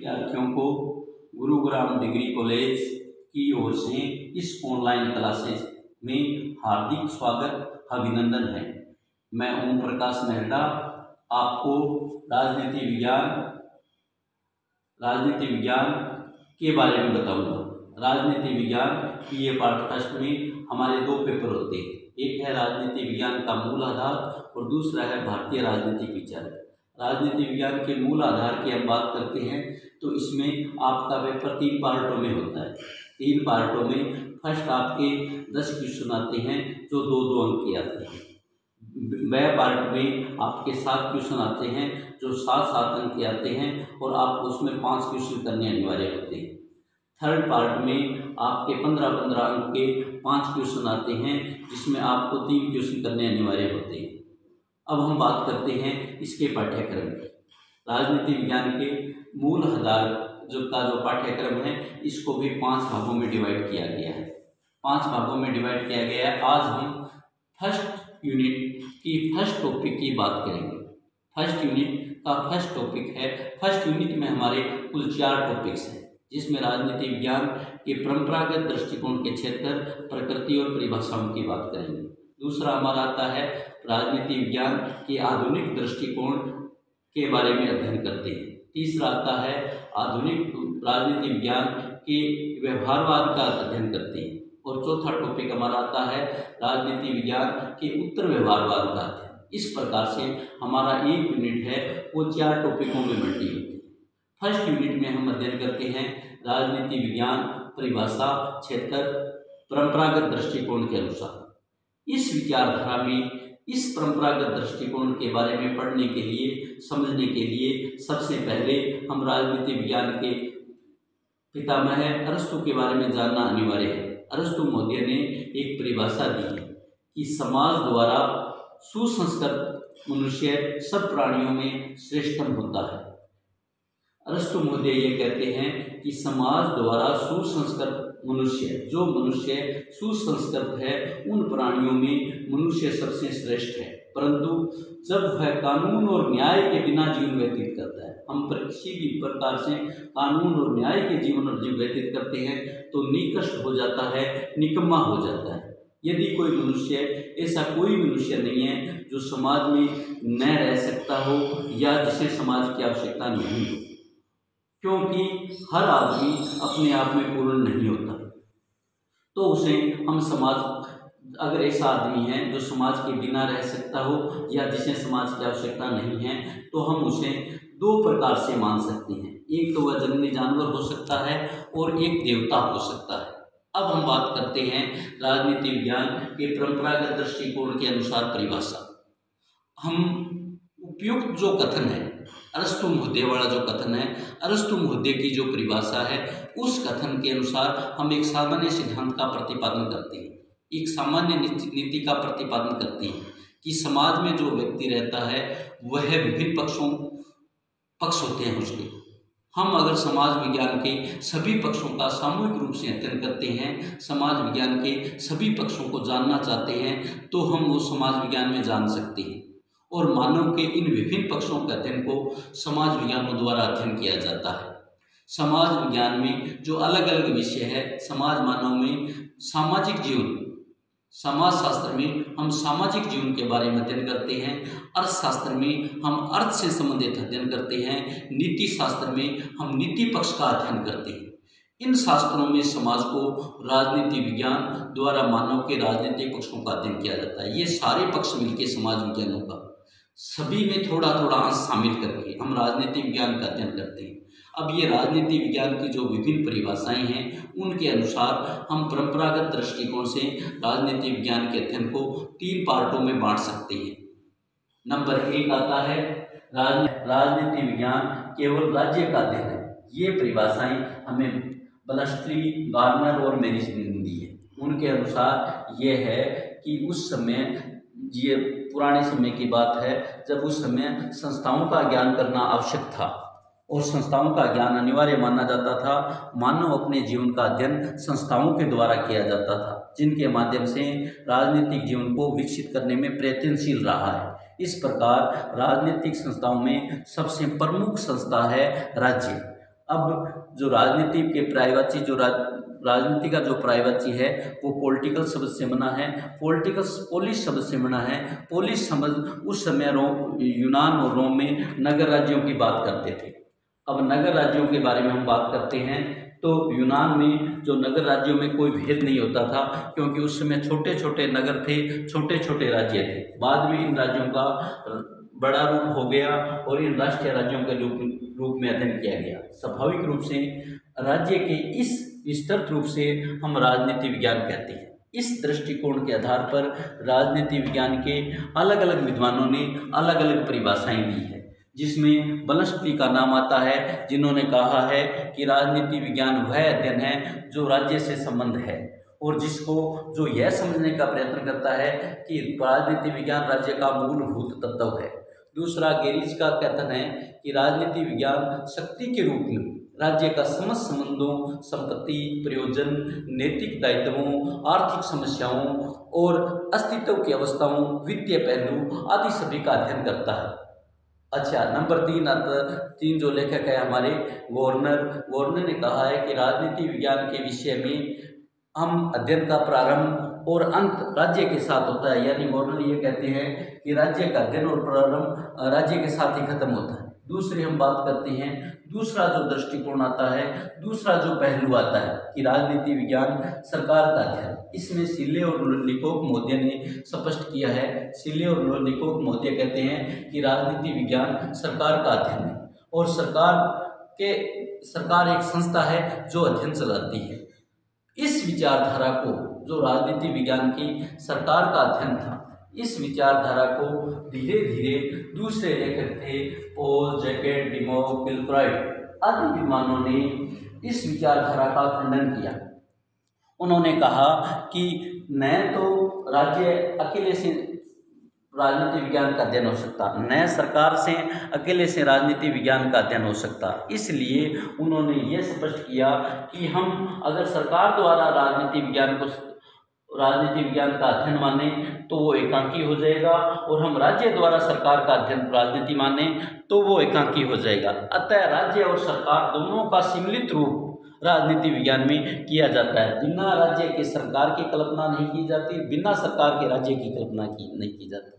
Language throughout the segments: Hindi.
विद्यार्थियों को गुरुग्राम डिग्री कॉलेज की ओर से इस ऑनलाइन क्लासेस में हार्दिक स्वागत अभिनंदन है। मैं ओम प्रकाश मेहरा आपको राजनीति विज्ञान के बारे में बताऊंगा। राजनीति विज्ञान की ये पाठ्यक्रम में हमारे दो पेपर होते हैं। एक है राजनीति विज्ञान का मूल आधार और दूसरा है भारतीय राजनीतिक विचार। राजनीति विज्ञान के मूल आधार की हम बात करते हैं तो इसमें आपका पेपर 3 पार्टों में होता है। 3 पार्टों में फर्स्ट आपके 10 क्वेश्चन आते हैं जो 2-2 अंक के आते हैं। वह पार्ट में आपके 7 क्वेश्चन आते हैं जो 7-7 अंक के आते हैं और आपको उसमें 5 क्वेश्चन करने अनिवार्य होते हैं। थर्ड पार्ट में आपके 15-15 अंक के 5 क्वेश्चन आते हैं जिसमें आपको 3 क्वेश्चन करने अनिवार्य होते हैं। अब हम बात करते हैं इसके पाठ्यक्रम की। राजनीति विज्ञान के मूल आधार जो पाठ्यक्रम है इसको भी 5 भागों में डिवाइड किया गया है। 5 भागों में डिवाइड किया गया है। आज हम फर्स्ट यूनिट की फर्स्ट टॉपिक की बात करेंगे। फर्स्ट यूनिट का फर्स्ट टॉपिक है। फर्स्ट यूनिट में हमारे कुल 4 टॉपिक्स हैं जिसमें राजनीति विज्ञान के परंपरागत दृष्टिकोण के क्षेत्र, प्रकृति और परिभाषाओं की बात करेंगे। दूसरा हमारा आता है राजनीति विज्ञान के आधुनिक दृष्टिकोण के बारे में अध्ययन करते हैं। तीसरा आता है आधुनिक राजनीति विज्ञान के व्यवहारवाद का अध्ययन करते हैं और चौथा टॉपिक हमारा आता है राजनीति विज्ञान के उत्तर व्यवहारवाद का अध्ययन। इस प्रकार से हमारा एक यूनिट है वो 4 टॉपिकों में बंटी होती है। फर्स्ट यूनिट में हम अध्ययन करते हैं राजनीति विज्ञान, परिभाषा, क्षेत्र, परंपरागत दृष्टिकोण के अनुसार। इस विचारधारा में इस परंपरागत दृष्टिकोण के बारे में पढ़ने के लिए, समझने के लिए सबसे पहले हम राजनीति विज्ञान के पितामह अरस्तु के बारे में जानना अनिवार्य है। अरस्तु महोदय ने एक परिभाषा दी है कि समाज द्वारा सुसंस्कृत मनुष्य सब प्राणियों में श्रेष्ठतम होता है। अरस्तु महोदय ये कहते हैं कि समाज द्वारा सुसंस्कृत मनुष्य, जो मनुष्य सुसंस्कृत है उन प्राणियों में मनुष्य सबसे श्रेष्ठ है। परंतु जब वह कानून और न्याय के बिना जीवन व्यतीत करता है, हम पर किसी भी प्रकार से कानून और न्याय के जीवन व्यतीत करते हैं तो निकृष्ट हो जाता है, निकम्मा हो जाता है। यदि कोई मनुष्य, ऐसा कोई मनुष्य नहीं है जो समाज में न रह सकता हो या जिसे समाज की आवश्यकता नहीं हो, क्योंकि हर आदमी अपने आप में पूर्ण नहीं होता। तो उसे हम समाज, अगर ऐसा आदमी है जो समाज के बिना रह सकता हो या जिसे समाज की आवश्यकता नहीं है तो हम उसे 2 प्रकार से मान सकते हैं। एक तो वह जंगली जानवर हो सकता है और एक देवता हो सकता है। अब हम बात करते हैं राजनीति विज्ञान के परंपरागत दृष्टिकोण के अनुसार परिभाषा। हम उपयुक्त जो कथन है, अरस्तु महोदय वाला जो कथन है, अरस्तु महोदय की जो परिभाषा है, उस कथन के अनुसार हम एक सामान्य सिद्धांत का प्रतिपादन करते हैं, एक सामान्य नीति का प्रतिपादन करते हैं कि समाज में जो व्यक्ति रहता है वह विभिन्न पक्ष होते हैं उसके। हम अगर समाज विज्ञान के सभी पक्षों का सामूहिक रूप से अध्ययन करते हैं, समाज विज्ञान के सभी पक्षों को जानना चाहते हैं तो हम वो समाज विज्ञान में जान सकते हैं। और मानव के इन विभिन्न पक्षों के अध्ययन को समाज विज्ञानों द्वारा अध्ययन किया जाता है। समाज विज्ञान में जो अलग अलग विषय है, समाज मानव में सामाजिक जीवन, समाज शास्त्र में हम सामाजिक जीवन के बारे में अध्ययन करते हैं, अर्थशास्त्र में हम अर्थ से संबंधित अध्ययन करते हैं, नीति शास्त्र में हम नीति पक्ष का अध्ययन करते हैं। इन शास्त्रों में समाज को राजनीति विज्ञान द्वारा मानव के राजनीतिक पक्षों का अध्ययन किया जाता है। ये सारे पक्ष मिलकर समाज विज्ञानों का, सभी में थोड़ा थोड़ा अंश शामिल करके हम राजनीति विज्ञान का अध्ययन करते हैं। अब ये राजनीति विज्ञान की जो विभिन्न परिभाषाएं हैं उनके अनुसार हम परंपरागत दृष्टिकोण से राजनीति विज्ञान के अध्ययन को 3 पार्टों में बांट सकते हैं। नंबर 1 आता है राजनीति विज्ञान केवल राज्य का अध्ययन है। ये परिभाषाएं हमें बलस्ट्री, गार्नर और मेरिस ने दी है। उनके अनुसार ये है कि उस समय, ये पुराने समय की बात है, जब उस समय संस्थाओं का ज्ञान करना आवश्यक था और संस्थाओं का ज्ञान अनिवार्य माना जाता था। मानव अपने जीवन का अध्ययन संस्थाओं के द्वारा किया जाता था, जिनके माध्यम से राजनीतिक जीवन को विकसित करने में प्रयत्नशील रहा है। इस प्रकार राजनीतिक संस्थाओं में सबसे प्रमुख संस्था है राज्य। अब जो राजनीति के पर्यायवाची राजनीति का जो पर्यायवाची है वो पॉलिटिकल शब्द से बना है, पोलिस शब्द से बना है। पोलिस शब्द उस समय यूनान और रोम में नगर राज्यों की बात करते थे। अब नगर राज्यों के बारे में हम बात करते हैं तो यूनान में जो नगर राज्यों में कोई भेद नहीं होता था, क्योंकि उस समय छोटे छोटे नगर थे, छोटे छोटे राज्य थे। बाद में इन राज्यों का बड़ा रूप हो गया और इन राष्ट्रीय राज्यों के रूप में अध्ययन किया गया। स्वाभाविक रूप से राज्य के इस विस्तृत रूप से हम राजनीति विज्ञान कहते हैं। इस दृष्टिकोण के आधार पर राजनीति विज्ञान के अलग अलग विद्वानों ने अलग अलग परिभाषाएं दी है, जिसमें बलस्की का नाम आता है, जिन्होंने कहा है कि राजनीति विज्ञान वह अध्ययन है जो राज्य से संबंध है और जिसको जो यह समझने का प्रयत्न करता है कि राजनीति विज्ञान राज्य का मूलभूत तत्व है। दूसरा गेरिज का कथन है कि राजनीति विज्ञान शक्ति के रूप में राज्य का समस्त संबंधों, संपत्ति, प्रयोजन, नैतिक दायित्वों, आर्थिक समस्याओं और अस्तित्व की अवस्थाओं, वित्तीय पहलू आदि सभी का अध्ययन करता है। अच्छा, नंबर 3 जो लेखक है हमारे गवर्नर ने कहा है कि राजनीति विज्ञान के विषय में हम अध्ययन का प्रारंभ और अंत राज्य के साथ होता है। यानी गवर्नर ये कहते हैं कि राज्य का अध्ययन और प्रारंभ राज्य के साथ ही खत्म होता है। दूसरी हम बात करते हैं, दूसरा जो दृष्टिकोण आता है, दूसरा जो पहलू आता है कि राजनीति विज्ञान सरकार का अध्ययन। इसमें सिल्ले और लोलिकोक महोदय ने स्पष्ट किया है। सिल्ले और लोलिकोक महोदय कहते हैं कि राजनीति विज्ञान सरकार का अध्ययन है और सरकार एक संस्था है जो अध्ययन चलाती है। इस विचारधारा को, जो राजनीति विज्ञान की सरकार का अध्ययन था, इस विचारधारा को धीरे धीरे दूसरे लेखक थे पॉल, जैकेट, डिमॉक, गिलक्राइट आदि विद्वानों ने इस विचारधारा का खंडन किया। उन्होंने कहा कि न तो राज्य अकेले से राजनीति विज्ञान का अध्ययन हो सकता, न सरकार से अकेले से राजनीति विज्ञान का अध्ययन हो सकता। इसलिए उन्होंने ये स्पष्ट किया कि हम अगर सरकार द्वारा राजनीति विज्ञान का अध्ययन माने तो वो एकांकी हो जाएगा, और हम राज्य द्वारा सरकार का अध्ययन राजनीति माने तो वो एकांकी हो जाएगा। अतः राज्य और सरकार दोनों का सम्मिलित रूप राजनीति विज्ञान में किया जाता है। बिना राज्य के सरकार की कल्पना नहीं की जाती, बिना सरकार के राज्य की कल्पना नहीं की जाती।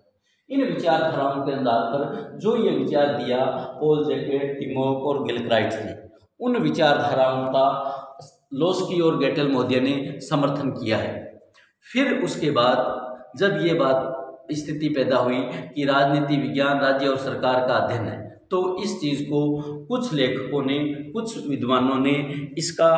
इन विचारधाराओं के आधार पर जो ये विचार दिया पॉल, जैकेट, डिमॉक और गिलक्राइट ने, उन विचारधाराओं का लोस्की और गेटेल महोदय ने समर्थन किया है। फिर उसके बाद जब ये बात स्थिति पैदा हुई कि राजनीति विज्ञान राज्य और सरकार का अध्ययन है, तो इस चीज़ को कुछ लेखकों ने, कुछ विद्वानों ने इसका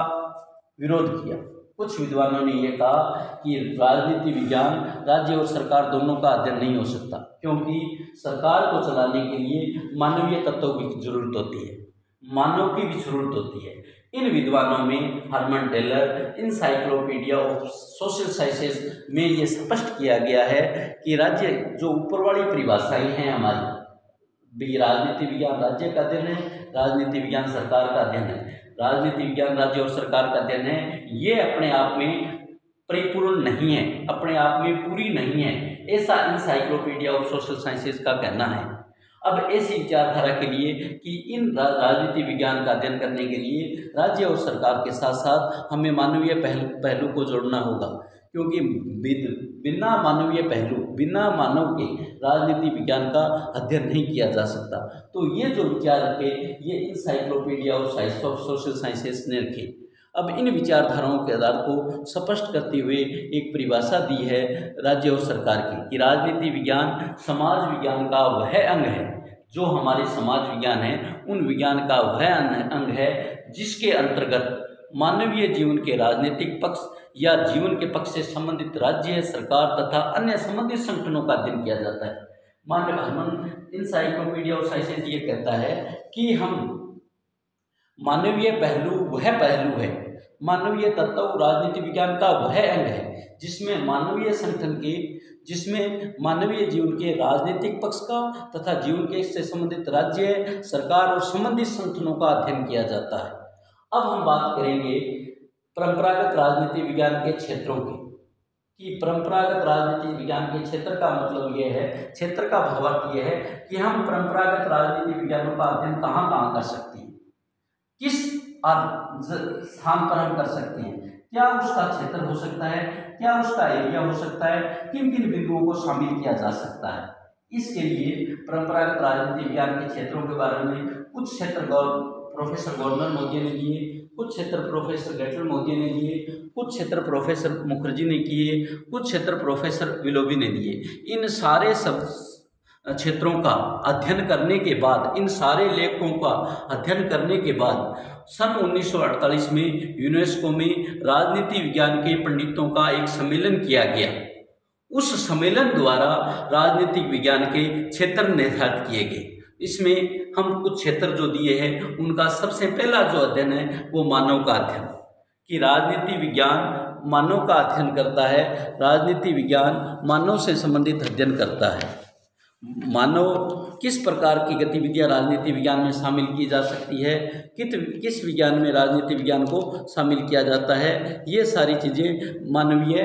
विरोध किया। कुछ विद्वानों ने यह कहा कि राजनीति विज्ञान राज्य और सरकार दोनों का अध्ययन नहीं हो सकता, क्योंकि सरकार को चलाने के लिए मानवीय तत्वों की जरूरत होती है, मानव की भी जरूरत होती है। इन विद्वानों में Herman Taylor encyclopedia of social sciences में ये स्पष्ट किया गया है कि राज्य जो ऊपर वाली परिभाषाएं हैं हमारी, राजनीति विज्ञान राज्य का अध्ययन है, राजनीति विज्ञान सरकार का अध्ययन है, राजनीति विज्ञान राज्य और सरकार का अध्ययन है, ये अपने आप में परिपूर्ण नहीं है, अपने आप में पूरी नहीं है, ऐसा इनसाइक्लोपीडिया ऑफ सोशल साइंसेस का कहना है। अब ऐसी विचारधारा के लिए कि इन राजनीति विज्ञान का अध्ययन करने के लिए राज्य और सरकार के साथ साथ हमें मानवीय पहलू को जोड़ना होगा, क्योंकि बिना मानवीय पहलू, बिना मानव के राजनीति विज्ञान का अध्ययन नहीं किया जा सकता। तो ये जो विचार रखे, ये इनसाइक्लोपीडिया ऑफ सोशल साइंसेस ने रखे। अब इन विचारधाराओं के आधार को स्पष्ट करते हुए एक परिभाषा दी है राज्य और सरकार की कि राजनीति विज्ञान समाज विज्ञान का वह अंग है, जो हमारे समाज विज्ञान है उन विज्ञान का वह अंग है जिसके अंतर्गत मानवीय जीवन के राजनीतिक पक्ष या जीवन के पक्ष से संबंधित राज्य, सरकार तथा अन्य संबंधित संगठनों का अध्ययन किया जाता है। हरमन इनसाइक्लोपीडिया ऑफ साइंसेस ये कहता है कि हम मानवीय पहलू वह पहलू है, मानवीय तत्व राजनीति विज्ञान का वह अंग है जिसमें मानवीय संगठन के, जिसमें मानवीय जीवन के राजनीतिक पक्ष का तथा जीवन के से संबंधित राज्य, सरकार और संबंधित संगठनों का अध्ययन किया जाता है। अब हम बात करेंगे परंपरागत राजनीति विज्ञान के क्षेत्रों की, कि परंपरागत राजनीति विज्ञान के क्षेत्र का मतलब यह है, क्षेत्र का भावार्थ यह है कि हम परंपरागत राजनीति विज्ञानों का अध्ययन कहाँ कहाँ कर सकते हैं, किस स्थान पर हम कर सकते हैं। क्या उसका क्षेत्र हो सकता है, क्या उसका एरिया हो सकता है, किन किन बिंदुओं को शामिल किया जा सकता है। इसके लिए परंपरागत राजनीति विज्ञान के क्षेत्रों के बारे में कुछ क्षेत्र प्रोफेसर गवर्नर मोदी ने दिए, कुछ क्षेत्र प्रोफेसर गेटल मोदी ने दिए, कुछ क्षेत्र प्रोफेसर मुखर्जी ने किए, कुछ क्षेत्र प्रोफेसर विलोबी ने दिए। इन सारे सब क्षेत्रों का अध्ययन करने के बाद, इन सारे लेखों का अध्ययन करने के बाद सन 1948 में यूनेस्को में राजनीति विज्ञान के पंडितों का एक सम्मेलन किया गया। उस सम्मेलन द्वारा राजनीतिक विज्ञान के क्षेत्र निर्धारित किए गए। इसमें हम कुछ क्षेत्र जो दिए हैं, उनका सबसे पहला जो अध्ययन है वो मानव का अध्ययन, कि राजनीति विज्ञान मानव का अध्ययन करता है। राजनीति विज्ञान मानव से संबंधित अध्ययन करता है। मानव किस प्रकार की गतिविधियां राजनीति विज्ञान में शामिल की जा सकती है, किस विज्ञान में राजनीति विज्ञान को शामिल किया जाता है, ये सारी चीज़ें मानवीय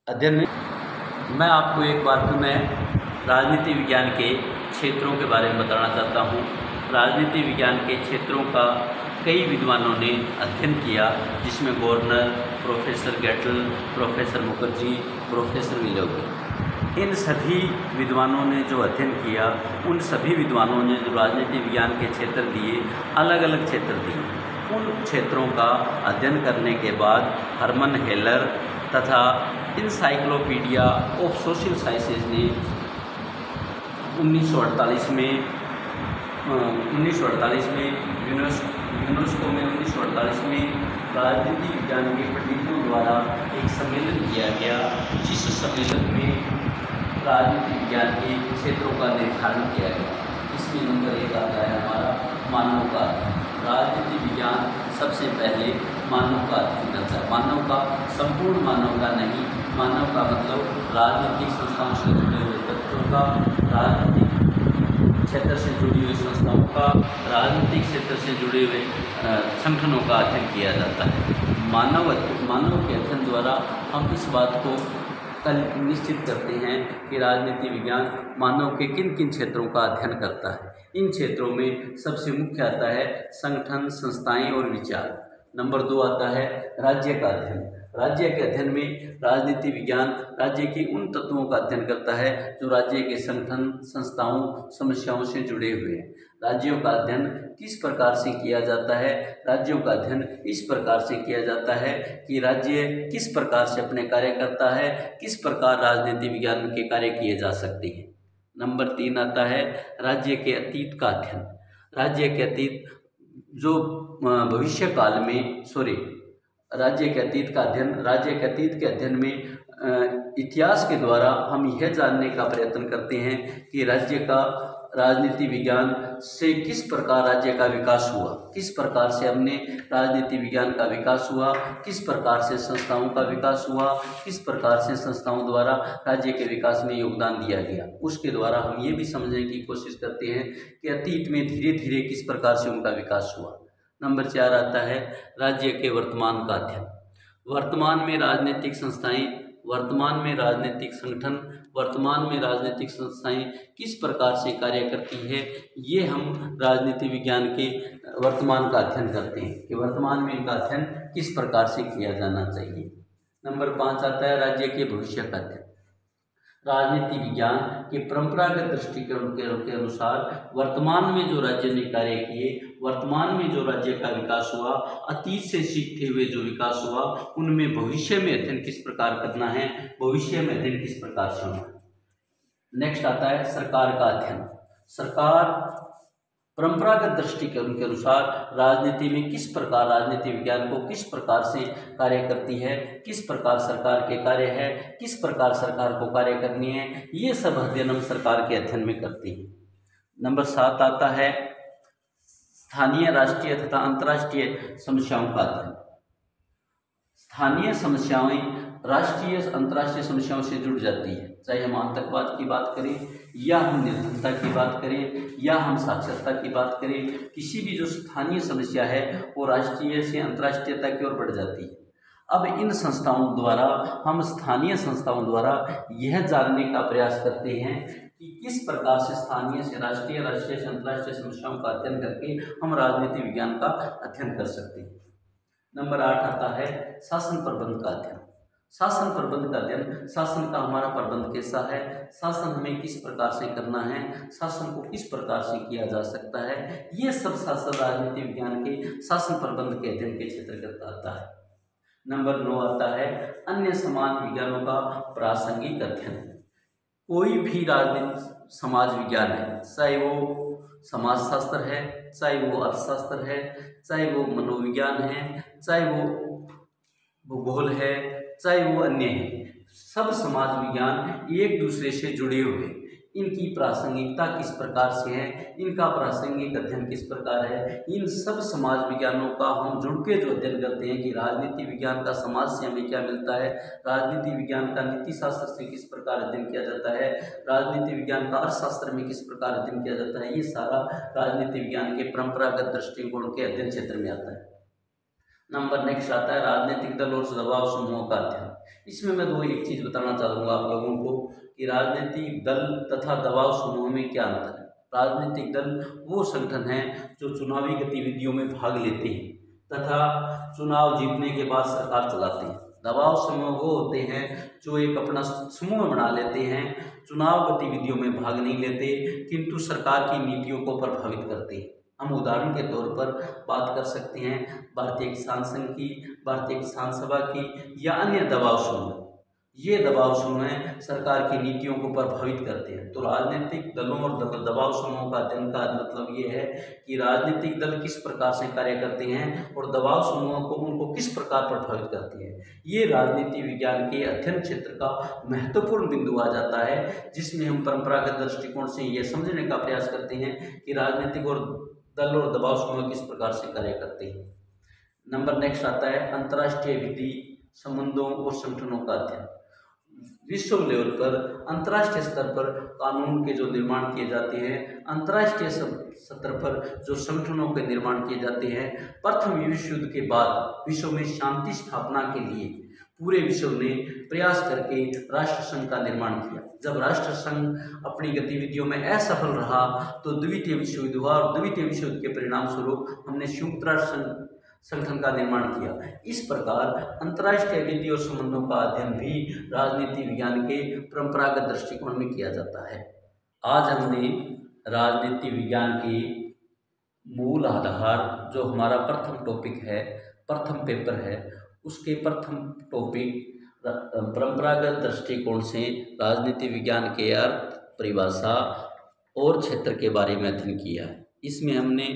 अध्ययन में। मैं आपको एक बार पुनः राजनीति विज्ञान के क्षेत्रों के बारे में बताना चाहता हूँ। राजनीति विज्ञान के क्षेत्रों का कई विद्वानों ने अध्ययन किया, जिसमें governor, professor Gettell, professor Mukherjee, professor Willoughby, इन सभी विद्वानों ने जो अध्ययन किया, उन सभी विद्वानों ने जो राजनीति विज्ञान के क्षेत्र दिए, अलग अलग क्षेत्र दिए। उन क्षेत्रों का अध्ययन करने के बाद हरमन हेलर तथा इनसाइक्लोपीडिया ऑफ सोशल साइंसेज ने 1948 में यूनेस्को में 1948 में राजनीति विज्ञान के पंडितों द्वारा एक सम्मेलन किया गया, जिस सम्मेलन में राजनीति विज्ञान के क्षेत्रों का निर्धारण किया गया। इसमें नंबर 1 आता है हमारा मानव का अध्ययन। राजनीति विज्ञान सबसे पहले मानव का अध्ययन करता है। मानव का, संपूर्ण मानव का नहीं, मानव का मतलब राजनीतिक संस्थाओं से जुड़े हुए तत्वों का, राजनीतिक क्षेत्र से जुड़ी हुई संस्थाओं का, राजनीतिक क्षेत्र से जुड़े हुए संगठनों का अध्ययन किया जाता है। मानव के अध्ययन द्वारा हम इस बात को निश्चित करते हैं कि राजनीति विज्ञान मानव के किन किन क्षेत्रों का अध्ययन करता है। इन क्षेत्रों में सबसे मुख्य आता है संगठन, संस्थाएं और विचार। नंबर 2 आता है राज्य का अध्ययन। राज्य के अध्ययन में राजनीति विज्ञान राज्य के उन तत्वों का अध्ययन करता है जो राज्य के संगठन, संस्थाओं, समस्याओं से जुड़े हुए हैं। राज्यों का अध्ययन किस प्रकार से किया जाता है? राज्यों का अध्ययन इस प्रकार से किया जाता है कि राज्य किस प्रकार से अपने कार्य करता है, किस प्रकार राजनीति विज्ञान के कार्य किए जा सकते हैं। नंबर 3 आता है राज्य के अतीत का अध्ययन। राज्य के अतीत जो भविष्य काल में राज्य के अतीत का अध्ययन। राज्य के अतीत के अध्ययन में इतिहास के द्वारा हम यह जानने का प्रयत्न करते हैं कि राज्य का राजनीति विज्ञान से किस प्रकार राज्य का विकास हुआ, किस प्रकार से हमने राजनीति विज्ञान का विकास हुआ, किस प्रकार से संस्थाओं का विकास हुआ, किस प्रकार से संस्थाओं द्वारा राज्य के विकास में योगदान दिया गया। उसके द्वारा हम ये भी समझने की कोशिश करते हैं कि अतीत में धीरे धीरे किस प्रकार से उनका विकास हुआ। नंबर 4 आता है राज्य के वर्तमान का अध्ययन। वर्तमान में राजनीतिक संस्थाएं, वर्तमान में राजनीतिक संगठन, वर्तमान में राजनीतिक संस्थाएं किस प्रकार से कार्य करती है, ये हम राजनीति विज्ञान के वर्तमान का अध्ययन करते हैं कि वर्तमान में इनका अध्ययन किस प्रकार से किया जाना चाहिए। नंबर 5 आता है राज्य के भविष्य का अध्ययन। राजनीति विज्ञान के परंपरागत दृष्टिकोण के अनुसार वर्तमान में जो राज्य ने कार्य किए, वर्तमान में जो राज्य का विकास हुआ, अतीत से सीखते हुए जो विकास हुआ, उनमें भविष्य में अध्ययन किस प्रकार करना है, भविष्य में अध्ययन किस प्रकार से होना है। नेक्स्ट आता है सरकार का अध्ययन। सरकार परंपरागत दृष्टिकोण के अनुसार राजनीति में किस प्रकार राजनीति विज्ञान को किस प्रकार से कार्य करती है, किस प्रकार सरकार के कार्य है, किस प्रकार सरकार को कार्य करनी है, ये सब अध्ययन हम सरकार के अध्ययन में करते हैं। नंबर 7 आता है स्थानीय, राष्ट्रीय तथा अंतर्राष्ट्रीय समस्याओं का अध्ययन। स्थानीय समस्याएं राष्ट्रीय अंतर्राष्ट्रीय समस्याओं से जुड़ जाती है, चाहे हम आतंकवाद की बात करें या हम निर्धनता की बात करें या हम साक्षरता की बात करें, किसी भी जो स्थानीय समस्या है वो राष्ट्रीय से अंतर्राष्ट्रीयता की ओर बढ़ जाती है। अब इन संस्थाओं द्वारा, हम स्थानीय संस्थाओं द्वारा यह जानने का प्रयास करते हैं कि किस प्रकार से स्थानीय से राष्ट्रीय, राष्ट्रीय से अंतर्राष्ट्रीय समस्याओं का अध्ययन करके हम राजनीति विज्ञान का अध्ययन कर सकते हैं। नंबर 8 आता है शासन प्रबंध का अध्ययन। शासन प्रबंध का अध्ययन, शासन का हमारा प्रबंध कैसा है, शासन हमें किस प्रकार से करना है, शासन को किस प्रकार से किया जा सकता है, ये सब शासन राजनीति विज्ञान के शासन प्रबंध के अध्ययन के क्षेत्र आता है। नंबर 9 आता है अन्य समाज विज्ञानों का प्रासंगिक अध्ययन। कोई भी राजनीति समाज विज्ञान है, चाहे वो समाजशास्त्र है, चाहे वो अर्थशास्त्र है, चाहे वो मनोविज्ञान है, चाहे वो भूगोल है, चाहे वो अन्य है, सब समाज विज्ञान एक दूसरे से जुड़े हुए। इनकी प्रासंगिकता किस प्रकार से है, इनका प्रासंगिक अध्ययन किस प्रकार है, इन सब समाज विज्ञानों का हम जुड़ के जो अध्ययन करते हैं कि राजनीति विज्ञान का समाज से हमें क्या मिलता है, राजनीति विज्ञान का नीति शास्त्र से किस प्रकार अध्ययन किया जाता है, राजनीति विज्ञान का अर्थशास्त्र में किस प्रकार अध्ययन किया जाता है, ये सारा राजनीति विज्ञान के परंपरागत दृष्टिकोण के अध्ययन क्षेत्र में आता है। नंबर नेक्स्ट आता है राजनीतिक दल और दबाव समूहों का अध्ययन। इसमें मैं एक चीज़ बताना चाहूँगा आप लोगों को कि राजनीतिक दल तथा दबाव समूह में क्या अंतर है। राजनीतिक दल वो संगठन है जो चुनावी गतिविधियों में भाग लेते हैं तथा चुनाव जीतने के बाद सरकार चलाते हैं। दबाव समूह वो होते हैं जो एक अपना समूह बना लेते हैं, चुनाव गतिविधियों में भाग नहीं लेते किंतु सरकार की नीतियों को प्रभावित करते हैं। हम उदाहरण के तौर पर बात कर सकते हैं भारतीय किसान संघ की, भारतीय किसान सभा की या अन्य दबाव समूह। ये दबाव समूह सरकार की नीतियों को प्रभावित करते हैं। तो राजनीतिक दलों और दबाव समूहों का अध्ययन का मतलब ये है कि राजनीतिक दल किस प्रकार से कार्य करते हैं और दबाव समूहों को उनको किस प्रकार प्रभावित करते हैं। ये राजनीति विज्ञान के अध्ययन क्षेत्र का महत्वपूर्ण बिंदु आ जाता है, जिसमें हम परंपरागत दृष्टिकोण से ये समझने का प्रयास करते हैं कि राजनीतिक और दल और दबाव समूह किस प्रकार से कार्य करते हैं। नंबर नेक्स्ट आता है अंतर्राष्ट्रीय विधि संबंधों और संगठनों का अध्ययन। विश्व लेवल पर अंतर्राष्ट्रीय स्तर पर कानून के जो निर्माण किए जाते हैं, अंतर्राष्ट्रीय स्तर पर जो संगठनों के निर्माण किए जाते हैं। प्रथम विश्व युद्ध के बाद विश्व में शांति स्थापना के लिए पूरे विश्व ने प्रयास करके राष्ट्र संघ का निर्माण किया। जब राष्ट्र संघ अपनी गतिविधियों में असफल रहा तो द्वितीय विश्व युद्ध हुआ और द्वितीय विश्व युद्ध के परिणाम स्वरूप हमने संयुक्त राष्ट्र संगठन का निर्माण किया। इस प्रकार अंतर्राष्ट्रीय विधि और संबंधों का अध्ययन भी राजनीति विज्ञान के परंपरागत दृष्टिकोण में किया जाता है। आज हमने राजनीति विज्ञान के मूल आधार जो हमारा प्रथम टॉपिक है, प्रथम पेपर है, उसके प्रथम टॉपिक परंपरागत दृष्टिकोण से राजनीति विज्ञान के अर्थ, परिभाषा और क्षेत्र के बारे में अध्ययन किया है। इसमें हमने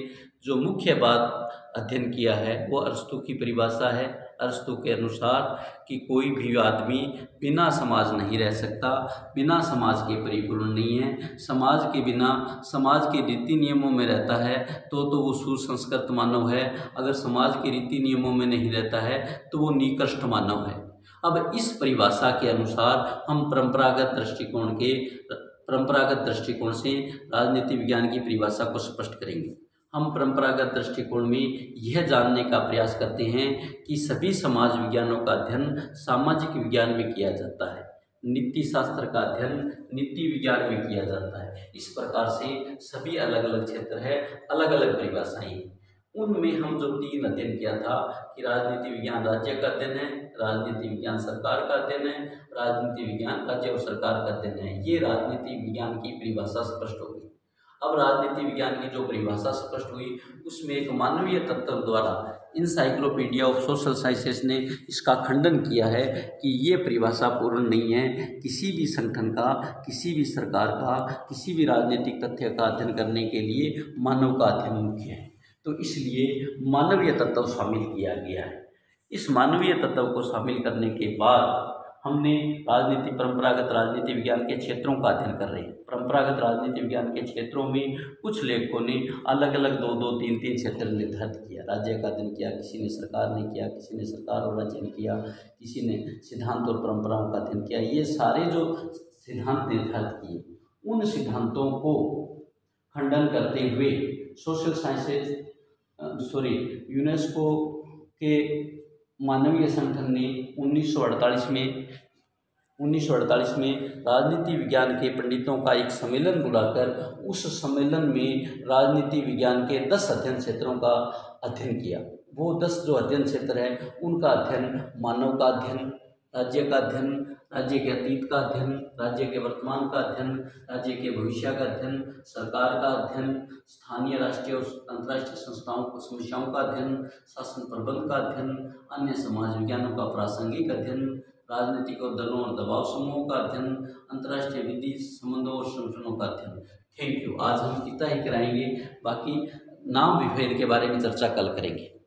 जो मुख्य बात अध्ययन किया है वो अरस्तू की परिभाषा है। अरस्तू के अनुसार कि कोई भी आदमी बिना समाज नहीं रह सकता, बिना समाज के परिपूर्ण नहीं है। समाज के बिना, समाज के रीति नियमों में रहता है तो वो सुसंस्कृत मानव है, अगर समाज के रीति नियमों में नहीं रहता है तो वो निकृष्ट मानव है। अब इस परिभाषा के अनुसार हम परंपरागत दृष्टिकोण से राजनीति विज्ञान की परिभाषा को स्पष्ट करेंगे। हम परंपरागत दृष्टिकोण में यह जानने का प्रयास करते हैं कि सभी समाज विज्ञानों का अध्ययन सामाजिक विज्ञान में किया जाता है, नीति शास्त्र का अध्ययन नीति विज्ञान में किया जाता है। इस प्रकार से सभी अलग अलग क्षेत्र है, अलग अलग परिभाषाएं हैं। उनमें हम जो 3 अध्ययन किया था कि राजनीति विज्ञान राज्य का अध्ययन है, राजनीति विज्ञान सरकार का अध्ययन है, राजनीति विज्ञान राज्य और सरकार का अध्ययन है। ये राजनीति विज्ञान की परिभाषा स्पष्ट होगी। अब राजनीति विज्ञान की जो परिभाषा स्पष्ट हुई उसमें एक मानवीय तत्व द्वारा इंसाइक्लोपीडिया ऑफ सोशल साइंसेस ने इसका खंडन किया है कि ये परिभाषा पूर्ण नहीं है। किसी भी संगठन का, किसी भी सरकार का, किसी भी राजनीतिक तथ्य का अध्ययन करने के लिए मानव का अध्ययन मुख्य है। तो इसलिए मानवीय तत्व शामिल किया गया है। इस मानवीय तत्व को शामिल करने के बाद हमने परंपरागत राजनीति विज्ञान के क्षेत्रों का अध्ययन कर रहे हैं। परंपरागत राजनीति विज्ञान के क्षेत्रों में कुछ लेखकों ने अलग अलग 2-2, 3-3 क्षेत्र निर्धारित किया। राज्य का अध्ययन किया, किसी ने सरकार ने किया, किसी ने सरकार और राज्य ने किया, किसी ने सिद्धांत और परंपराओं का अध्ययन किया। ये सारे जो सिद्धांत निर्धारित किए, उन सिद्धांतों को खंडन करते हुए यूनेस्को के मानवीय संगठन ने 1948 में 1948 में राजनीति विज्ञान के पंडितों का एक सम्मेलन बुलाकर उस सम्मेलन में राजनीति विज्ञान के 10 अध्ययन क्षेत्रों का अध्ययन किया। वो 10 जो अध्ययन क्षेत्र है उनका अध्ययन मानव का अध्ययन, राज्य का अध्ययन, राज्य के अतीत का अध्ययन, राज्य के वर्तमान का अध्ययन, राज्य के भविष्य का अध्ययन, सरकार का अध्ययन, स्थानीय राष्ट्रीय और अंतर्राष्ट्रीय संस्थाओं को समस्याओं का अध्ययन, शासन प्रबंध का अध्ययन, अन्य समाज विज्ञानों का प्रासंगिक अध्ययन, राजनीतिक और दलों और दबाव समूहों का अध्ययन, अंतर्राष्ट्रीय विधि संबंधों और संगठनों का अध्ययन। Thank you. आज हम इतना ही कराएंगे, बाकी नाम विभेद के बारे में चर्चा कल करेंगे।